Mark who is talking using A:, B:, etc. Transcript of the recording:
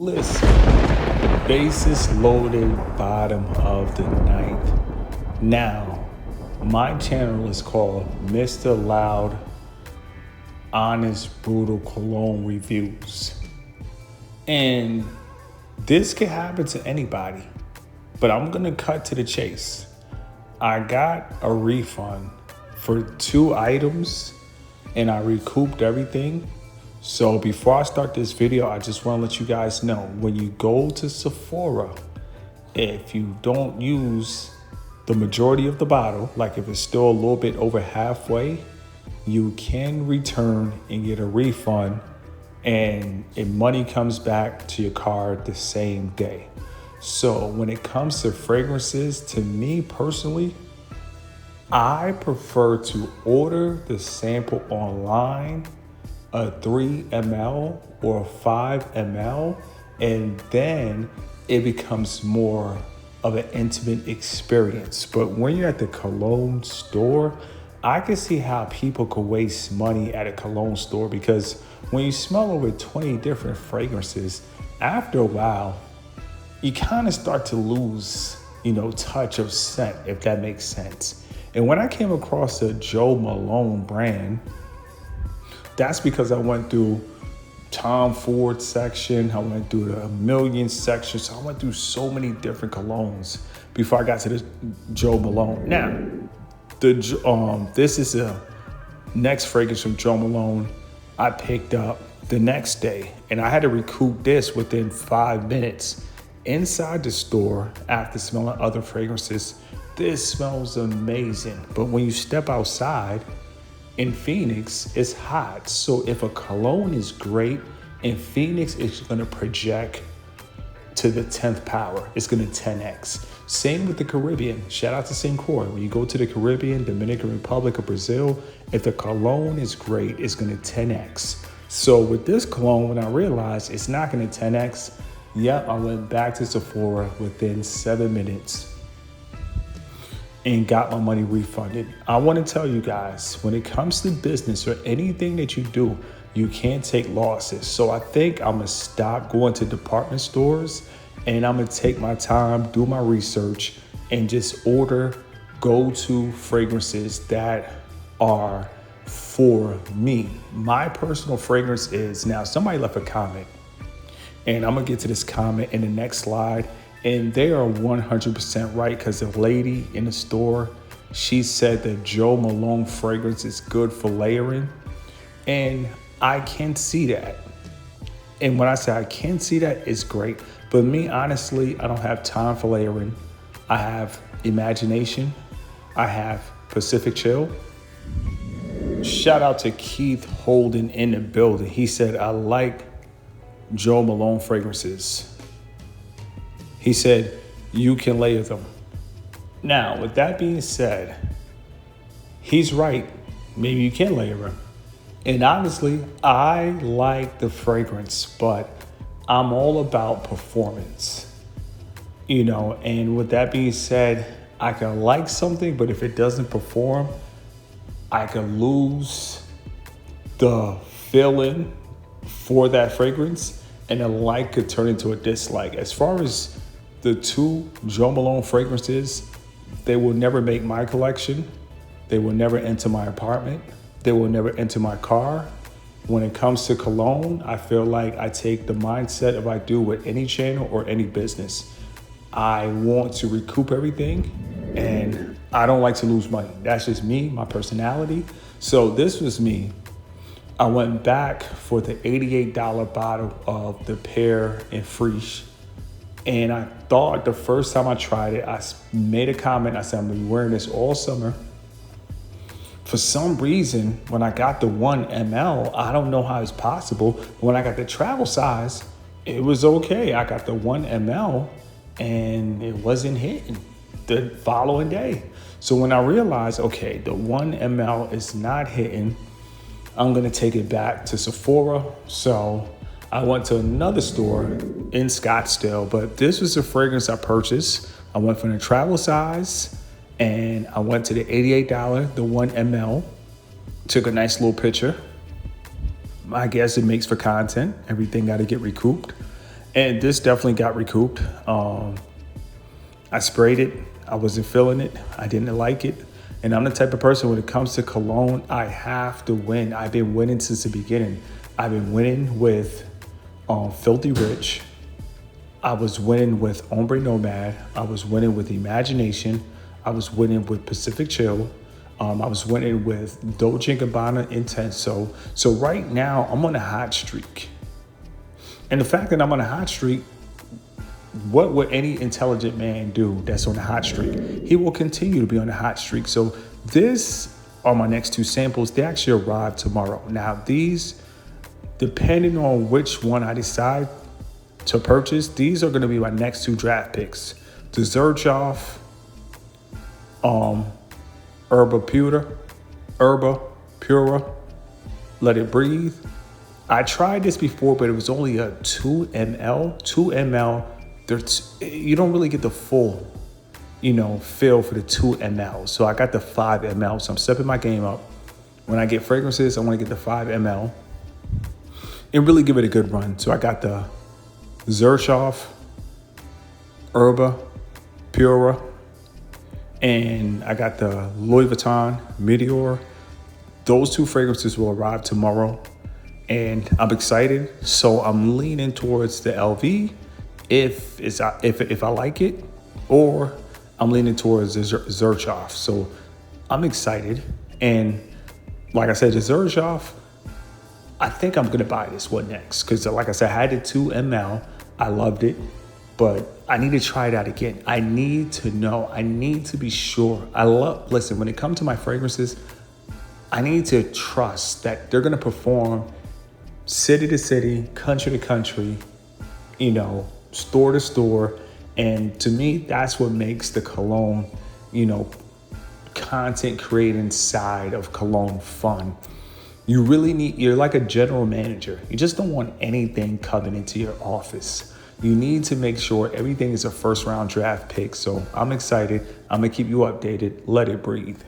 A: Listen, bases loaded, bottom of the ninth. Now, my channel is called Mr. Loud, Honest, Brutal Cologne Reviews. And this can happen to anybody, but I'm gonna cut to the chase. I got a refund for 2 items and I recouped everything. So before I start this video, I just want to let you guys know, when you go to Sephora, if you don't use the majority of the bottle, like if it's still a little bit over halfway, you can return and get a refund, and money comes back to your card the same day. So when it comes to fragrances, to me personally, I prefer to order the sample online, a 3 ml or a 5 ml, and then it becomes more of an intimate experience. But when you're at the cologne store, I can see how people could waste money at a cologne store, because when you smell over 20 different fragrances, after a while, you kind of start to lose, touch of scent, if that makes sense. And when I came across the Joe Malone brand, that's because I went through Tom Ford section, I went through the Million section, so I went through so many different colognes before I got to the Joe Malone. Now, this is the next fragrance from Joe Malone I picked up the next day, and I had to recoup this within 5 minutes inside the store after smelling other fragrances. This smells amazing, but when you step outside in Phoenix, it's hot. So if a cologne is great in Phoenix, it's gonna project to the 10th power. It's gonna 10x. Same with the Caribbean. Shout out to St. Croix. When you go to the Caribbean, Dominican Republic, or Brazil, if the cologne is great, it's gonna 10x. So with this cologne, when I realized it's not gonna 10x, I went back to Sephora within 7 minutes and got my money refunded. I want to tell you guys, when it comes to business or anything that you do, you can't take losses. So I think I'm gonna stop going to department stores, and I'm gonna take my time, do my research, and just order go-to fragrances that are for me. My personal fragrance is, now somebody left a comment, and I'm gonna get to this comment in the next slide. And they are 100% right, because the lady in the store, she said that Joe Malone fragrance is good for layering. And I can see that. And when I say I can see that, it's great. But me, honestly, I don't have time for layering. I have imagination. I have Pacific Chill. Shout out to Keith Holden in the building. He said, I like Joe Malone fragrances. He said, you can layer them. Now, with that being said, he's right. Maybe you can layer them. And honestly, I like the fragrance, but I'm all about performance. And with that being said, I can like something, but if it doesn't perform, I can lose the feeling for that fragrance, and a like could turn into a dislike. As far as the 2 Joe Malone fragrances, they will never make my collection. They will never enter my apartment. They will never enter my car. When it comes to cologne, I feel like I take the mindset of I do with any channel or any business. I want to recoup everything, and I don't like to lose money. That's just me, my personality. So this was me. I went back for the $88 bottle of the Pear and Freesia. And I thought the first time I tried it, I made a comment. I said, I'm gonna be wearing this all summer. For some reason, when I got the 1 ml, I don't know how it's possible. When I got the travel size, it was okay. I got the 1 ml and it wasn't hitting the following day. So when I realized, okay, the 1 ml is not hitting, I'm gonna take it back to Sephora. So I went to another store in Scottsdale, but this was a fragrance I purchased. I went for the travel size, and I went to the $88, the 1 ml, took a nice little picture. I guess it makes for content. Everything got to get recouped. And this definitely got recouped. I sprayed it. I wasn't feeling it. I didn't like it. And I'm the type of person when it comes to cologne, I have to win. I've been winning since the beginning. I've been winning with Filthy Rich. I was winning with Ombre Nomad. I was winning with Imagination. I was winning with Pacific Chill. I was winning with Dolce & Gabbana Intenso. So right now, I'm on a hot streak. And the fact that I'm on a hot streak, what would any intelligent man do that's on a hot streak? He will continue to be on a hot streak. So this are my next two samples. They actually arrive tomorrow. Now these, depending on which one I decide to purchase, these are going to be my next two draft picks. The Xerjoff, Herba Pura, Let It Breathe. I tried this before, but it was only a 2 ml. 2 ml, you don't really get the full, feel for the 2 ml. So I got the 5 ml. So I'm stepping my game up. When I get fragrances, I want to get the 5 ml and really give it a good run. So I got the Xerjoff, Herba Pura, and I got the Louis Vuitton Meteor. Those two fragrances will arrive tomorrow, and I'm excited. So I'm leaning towards the LV if I like it, or I'm leaning towards the Xerjoff. So I'm excited, and like I said, the Xerjoff, I think I'm gonna buy this one next because, like I said, I had the 2 ml. I loved it, but I need to try it out again. I need to know. I need to be sure. Listen, when it comes to my fragrances, I need to trust that they're gonna perform city to city, country to country, store to store. And to me, that's what makes the cologne, content creating side of cologne fun. You're like a general manager. You just don't want anything coming into your office. You need to make sure everything is a first round draft pick. So I'm excited. I'm gonna keep you updated. Let it breathe.